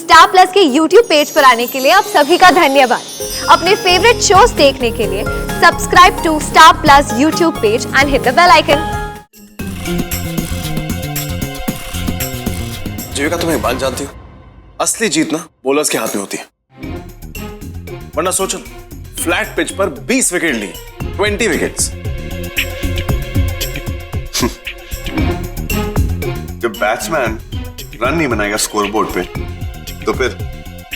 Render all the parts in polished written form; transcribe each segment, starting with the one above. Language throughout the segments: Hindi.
स्टार प्लस के YouTube पेज पर आने के लिए आप सभी का धन्यवाद। अपने फेवरेट शोज देखने के लिए subscribe to star plus YouTube page and hit the bell icon. Jeevika, तुम एक बात जानती हो? असली जीत ना बॉलर्स के हाथ में होती है। वरना सोचो, फ्लैट पिच पर 20 विकेट लिए, 20 विकेट्स। जब बैट्समैन रन नहीं बनाएगा स्कोरबोर्ड पे, तो फिर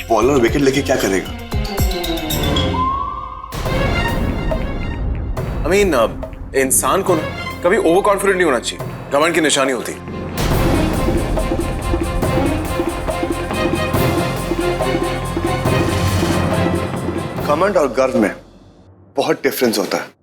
बॉलर विकेट लेके क्या करेगा? इंसान को ना कभी ओवर कॉन्फिडेंट नहीं होना चाहिए, घमंड की निशानी होती है। घमंड और गर्व में बहुत डिफरेंस होता है।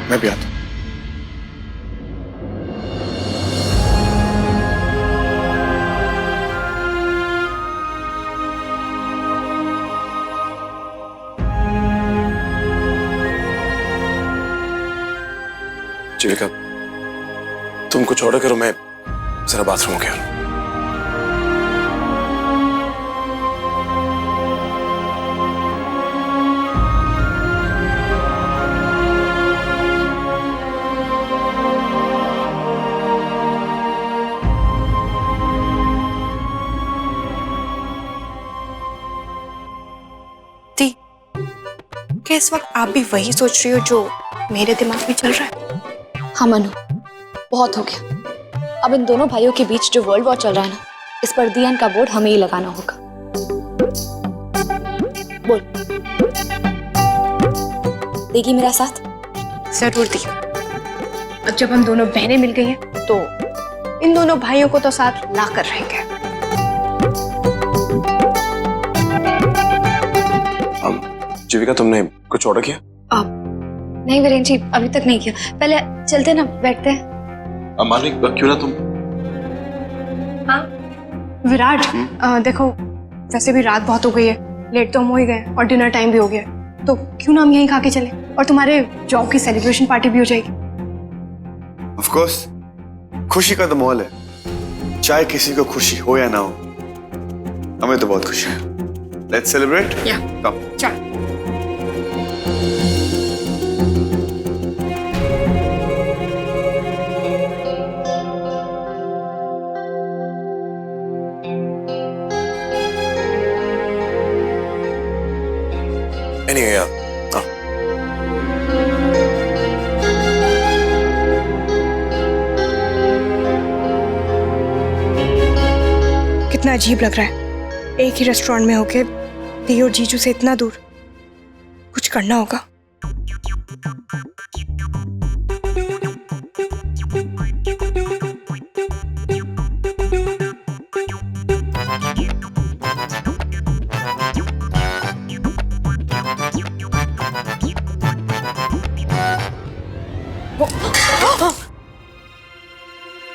मैं भी आता हूं। जीविका, तुम कुछ ऑर्डर करो, मैं जरा बाथरूम गया। क्या इस वक्त आप भी वही सोच रही हो जो मेरे दिमाग में चल रहा है? हाँ मनु, बहुत हो गया। अब इन दोनों भाइयों के बीच जो वर्ल्ड वॉर चल रहा है ना, इस पर दी एंड का बोर्ड हमें ही लगाना होगा। बोल, देगी मेरा साथ? जरूर दी। अब जब हम दोनों बहनें मिल गई हैं, तो इन दोनों भाइयों को तो साथ ला कर रहेंगे। जीविका, तुमने कुछ ऑर्डर किया? नहीं वीरेन जी, अभी तक नहीं किया। पहले चलते ना, बैठते हैं। मालिक, क्यों ना तुम? हाँ विराट, देखो वैसे भी रात बहुत हो गई है, लेट तो हम हो ही गए और डिनर टाइम भी हो गया, तो क्यों ना हम यहीं खा के चले और तुम्हारे जॉब की सेलिब्रेशन पार्टी भी हो जाएगी। ऑफ कोर्स, खुशी का तो माहौल है, चाहे किसी को खुशी हो या ना हो, हमें तो बहुत खुशी है। Let's celebrate. चल। Anyway, कितना अजीब लग रहा है, एक ही रेस्टोरेंट में होके दी और जीजू से इतना दूर। कुछ करना होगा।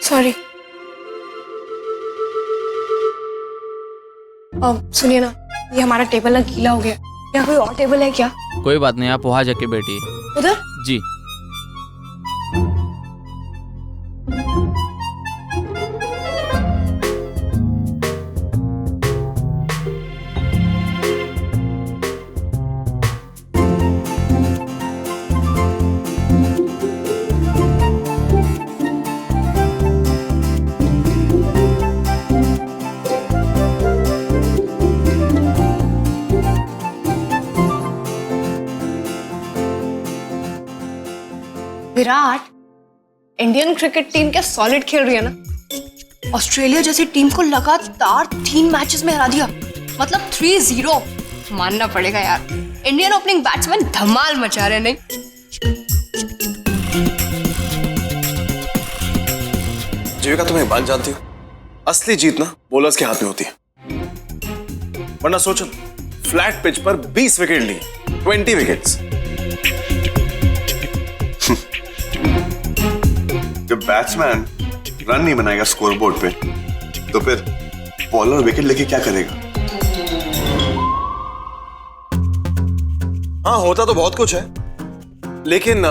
सॉरी। सुनिए ना, ये हमारा टेबल ना गीला हो गया, या कोई और टेबल है क्या? कोई बात नहीं, आप वहां जाके बैठिए। उधर? जी। विराट, इंडियन क्रिकेट टीम क्या सॉलिड खेल रही है ना। ऑस्ट्रेलिया जैसी टीम को लगातार 3 मैचेस में हरा दिया, मतलब 3-0। मानना पड़ेगा यार, इंडियन ओपनिंग बैट्समैन धमाल मचा रहे। नहीं जीविका, तुम एक बात जानती हो? असली जीत ना बॉलर्स के हाथ में होती है। वरना सोचो, फ्लैट पिच पर 20 विकेट लिए, 20 विकेट्स। जब बैट्समैन रन नहीं बनाएगा स्कोरबोर्ड पे, तो फिर बॉलर विकेट लेके क्या करेगा? हाँ, होता तो बहुत कुछ है, लेकिन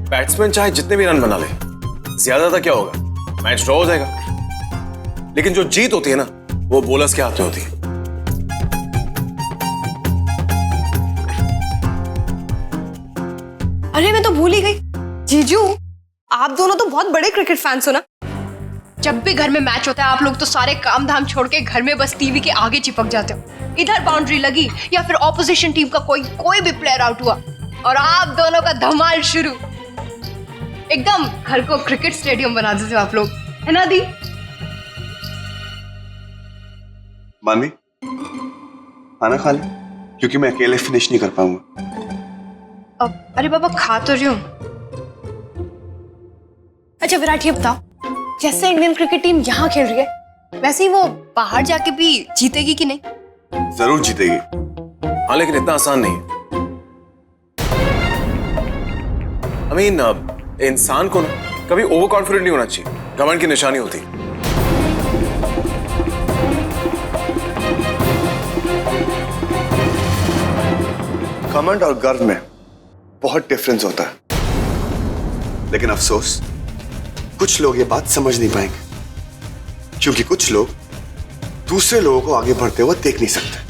बैट्समैन चाहे जितने भी रन बना ले, ज्यादातर क्या होगा, मैच ड्रॉ हो जाएगा। लेकिन जो जीत होती है ना, वो बॉलर्स के हाथ में होती है। अरे मैं तो भूल ही गई, जीजू आप दोनों तो बहुत बड़े क्रिकेट फैंस हो ना। जब भी घर में मैच होता है आप लोग तो सारे काम धाम छोड़ के घर में बस टीवी के आगे चिपक जाते हो। इधर बाउंड्री लगी या फिर ऑपोजिशन टीम का कोई भी प्लेयर आउट हुआ और आप दोनों का धमाल शुरू। एकदम घर को क्रिकेट स्टेडियम बना देते हो आप लोग, है ना दी? मानवी, खाना खा ले, क्योंकि मैं अकेले फिनिश नहीं कर पाऊंगा। अरे बाबा खा तो रही हूँ। अच्छा विराट ये बताओ, जैसे इंडियन क्रिकेट टीम यहाँ खेल रही है वैसे ही वो बाहर जाके भी जीतेगी कि नहीं? जरूर जीतेगी। हाँ, लेकिन इतना आसान नहीं है। इंसान को ना कभी ओवर कॉन्फिडेंट नहीं होना चाहिए, घमंड की निशानी होती है। घमंड और गर्व में बहुत डिफरेंस होता है, लेकिन अफसोस कुछ लोग ये बात समझ नहीं पाएंगे, क्योंकि कुछ लोग दूसरे लोगों को आगे बढ़ते हुए देख नहीं सकते।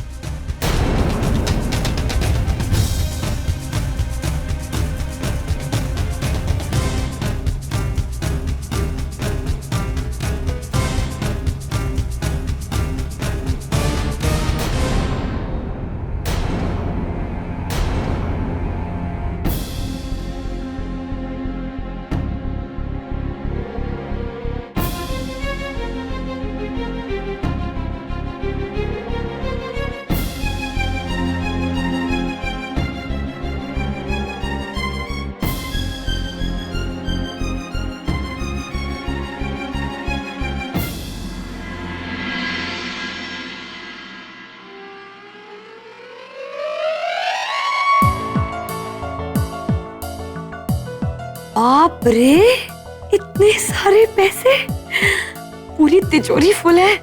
बाप रे, इतने सारे पैसे, पूरी तिजोरी फुल है।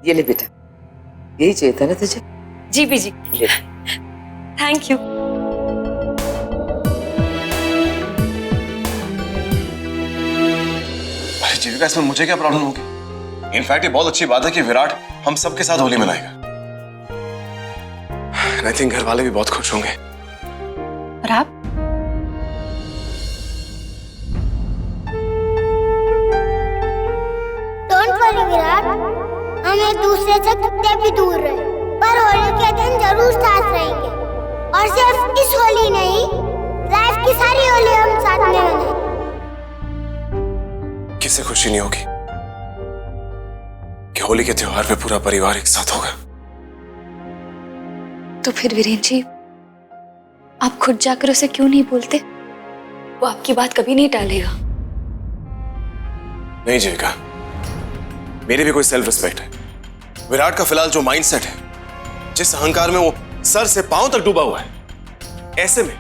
ये ले बेटा, यही चाहिए था ना तुझे? जी भी जी, थैंक यू। अरे जीविका, इसमें मुझे क्या प्रॉब्लम होगी? इनफैक्ट ये बहुत अच्छी बात है कि विराट हम सबके साथ होली मनाएगा। आई थिंक घर वाले भी बहुत खुश होंगे। और आप? डोंट वरी विराट, हम एक दूसरे से कितने भी दूर रहे पर होली के दिन जरूर साथ रहेंगे। और सिर्फ इस होली नहीं, लाइफ की सारी होली हम साथ में मनाएंगे। किसे खुशी नहीं होगी कि होली के त्योहार पे पूरा परिवार एक साथ होगा? तो फिर वीरेन जी, आप खुद जाकर उसे क्यों नहीं बोलते? वो आपकी बात कभी नहीं टालेगा। नहीं जीविका, मेरी भी कोई सेल्फ रिस्पेक्ट है। विराट का फिलहाल जो माइंडसेट है, जिस अहंकार में वो सर से पांव तक डूबा हुआ है, ऐसे में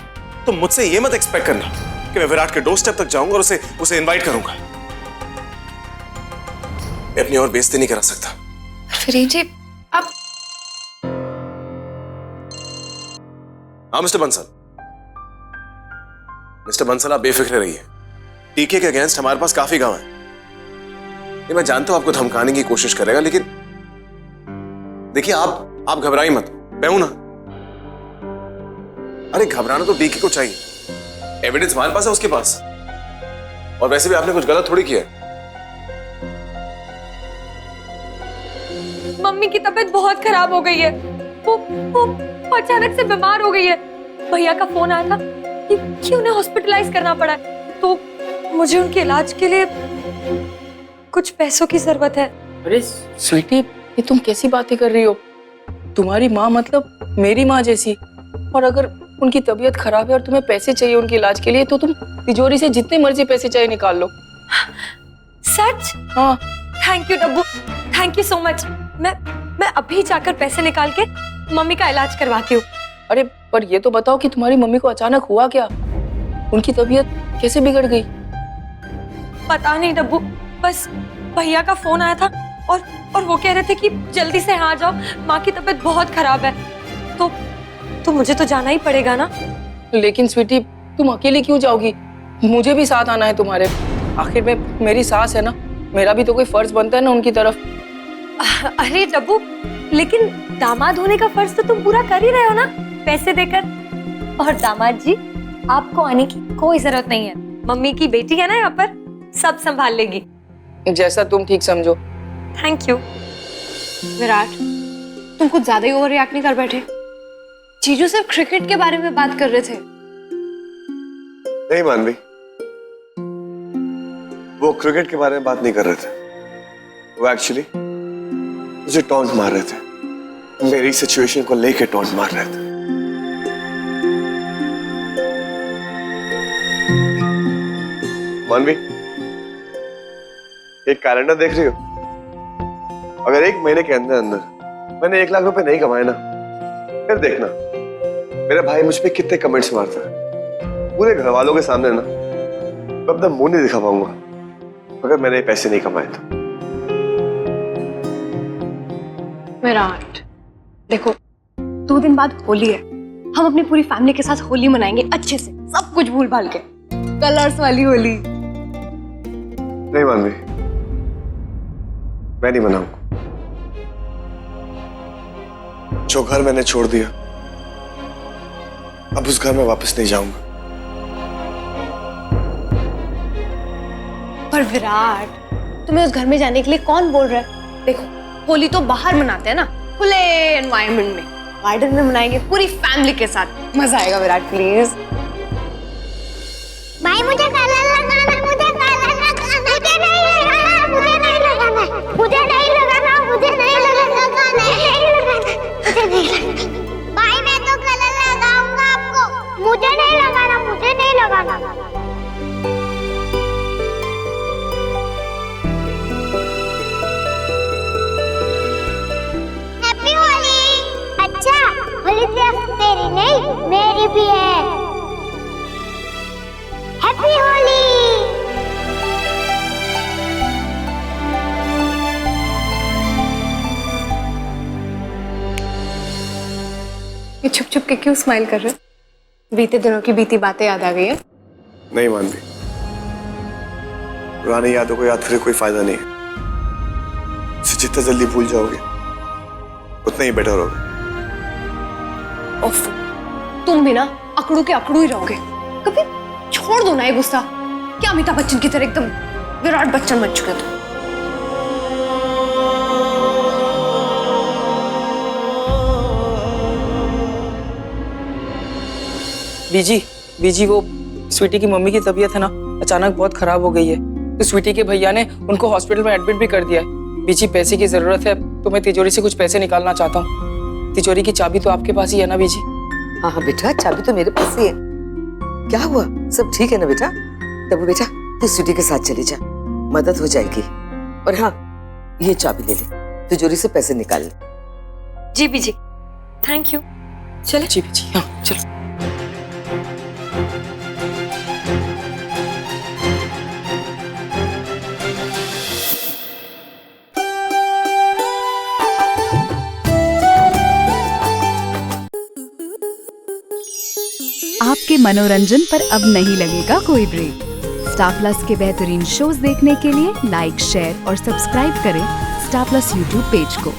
तुम मुझसे ये मत एक्सपेक्ट करना कि मैं विराट के डोर स्टेप तक जाऊंगा और उसे इनवाइट करूंगा। मैं अपनी और बेइज्जती नहीं करा सकता। वीरेन जी, आप हाँ मिस्टर बंसल, आप बेफिक्र रहिए। टीके के अगेंस्ट हमारे पास काफी गांव है। ये मैं जानता हूं आपको धमकाने की कोशिश करेगा, लेकिन देखिए आप घबराइए मत, मैं हूं ना। अरे घबराना तो टीके को चाहिए, एविडेंस हमारे पास है उसके पास। और वैसे भी आपने कुछ गलत थोड़ी किया है। मम्मी की तबीयत बहुत खराब हो गई है, वो अचानक से बीमार हो गई है। भैया का फोन आया था कि उन्हें हॉस्पिटलाइज करना पड़ा है, तो मुझे उनके इलाज के लिए कुछ पैसों की जरूरत है। अरे स्वीटी, ये तुम कैसी बातें कर रही हो? तुम्हारी माँ मतलब मेरी माँ जैसी, और अगर उनकी तबीयत खराब है और तुम्हें पैसे चाहिए उनके इलाज के लिए, तो तुम तिजोरी से जितने मर्जी पैसे चाहिए निकाल लो। सच? हाँ। Thank you Dabbu, thank you so much. मैं अभी जाकर पैसे निकाल के मम्मी का इलाज करवाती हूँ। अरे पर ये तो बताओ कि तुम्हारी मम्मी को अचानक हुआ क्या? उनकी तबीयत कैसे बिगड़ गई? पता नहीं डब्बू, बस भैया का फोन आया था और वो कह रहे थे कि जल्दी से यहाँ आ जाओ, माँ की तबीयत बहुत खराब है। तो मुझे तो जाना ही पड़ेगा ना। लेकिन स्वीटी, तुम अकेली क्यों जाओगी? मुझे भी साथ आना है तुम्हारे। आखिर में मेरी सास है ना, मेरा भी तो कोई फर्ज बनता है ना उनकी तरफ। अरे डब्बू, लेकिन दामाद होने का फर्ज तो तुम पूरा कर ही रहे हो ना, पैसे देकर। और दामाद जी, आपको आने की कोई जरूरत नहीं है, मम्मी की बेटी है ना यहाँ पर, सब संभाल लेगी। जैसा तुम ठीक समझो। Thank you. विराट, तुम कुछ ज्यादा ही ओवर रिएक्ट नहीं कर बैठे? जीजू सिर्फ क्रिकेट के बारे में बात कर रहे थे। नहीं मानवी, वो क्रिकेट के बारे में बात नहीं कर रहे थे। वो एक्चुअली मुझे टॉन्ट मार रहे थे, मेरी सिचुएशन को लेके टॉन्ट मार रहे थे। मानवी, एक कैलेंडर देख रही हो? अगर 1 महीने के अंदर अंदर मैंने 1 लाख रुपए नहीं कमाए ना, फिर देखना मेरा भाई मुझ पे कितने कमेंट्स मारता है। पूरे घर वालों के सामने ना मैं अपना मुंह नहीं दिखा पाऊंगा अगर मैंने पैसे नहीं कमाए तो। विराट, देखो 2 दिन बाद होली है, हम अपनी पूरी फैमिली के साथ होली मनाएंगे अच्छे से, सब कुछ भूल भाल के, कलर्स वाली होली। नहीं मानवी, मैं नहीं मनाऊंगा। जो घर मैंने छोड़ दिया, अब उस घर में वापस नहीं जाऊंगा। पर विराट, तुम्हें उस घर में जाने के लिए कौन बोल रहा है? देखो, होली तो बाहर मनाते हैं ना, खुले एनवायरनमेंट में, गार्डन में मनाएंगे पूरी फैमिली के साथ, मजा आएगा। विराट प्लीज। भाई मुझे कलर लगाना, मुझे कलर लगाना, मुझे नहीं लगाना, मुझे नहीं लगाना, मुझे नहीं लगाना, मुझे नहीं लगाना, मुझे नहीं लगाना। भाई मैं तो कलर लगाऊंगा आपको, मुझे नहीं लगाना, मुझे नहीं लगाना। हैप्पी होली। अच्छा, होली सिर्फ तेरी नहीं, मेरी भी है। हैप्पी होली। ये छुप छुप के क्यों स्माइल कर रहे हो? बीते दिनों की बीती बातें याद आ गई है? नहीं मानवी, पुरानी यादों को याद करके कोई फायदा नहीं है। इसे जितना जल्दी भूल जाओगे उतना ही बेटर होगा। ओफ, तुम भी ना अकड़ू के अकड़ू ही रहोगे। कभी छोड़ दो ना ये गुस्सा। क्या अमिताभ बच्चन की तरह एकदम विराट बच्चन बन चुके तुम। बीजी, वो स्वीटी की मम्मी की तबीयत है ना, अचानक बहुत खराब हो गई है, तो स्वीटी के भैया ने उनको हॉस्पिटल में एडमिट भी कर दिया है। बीजी, पैसे की जरूरत है, तो मैं तिजोरी से कुछ पैसे निकालना चाहता हूँ। तिजोरी की चाबी तो आपके पास ही है ना बीजी? हाँ हाँ बेटा, चाबी तो मेरे पास ही है। क्या हुआ, सब ठीक है ना बेटा? तब बेटा तू स्वीटी के साथ चली जा, मदद हो जाएगी। और हाँ, ये चाबी ले ले, तिजोरी से पैसे निकाल ले। जी बीजी, थैंक यू। चले। जी बीजी, हाँ चलो। आपके मनोरंजन पर अब नहीं लगेगा कोई ब्रेक। स्टार प्लस के बेहतरीन शोज देखने के लिए लाइक, शेयर और सब्सक्राइब करें स्टार प्लस यूट्यूब पेज को।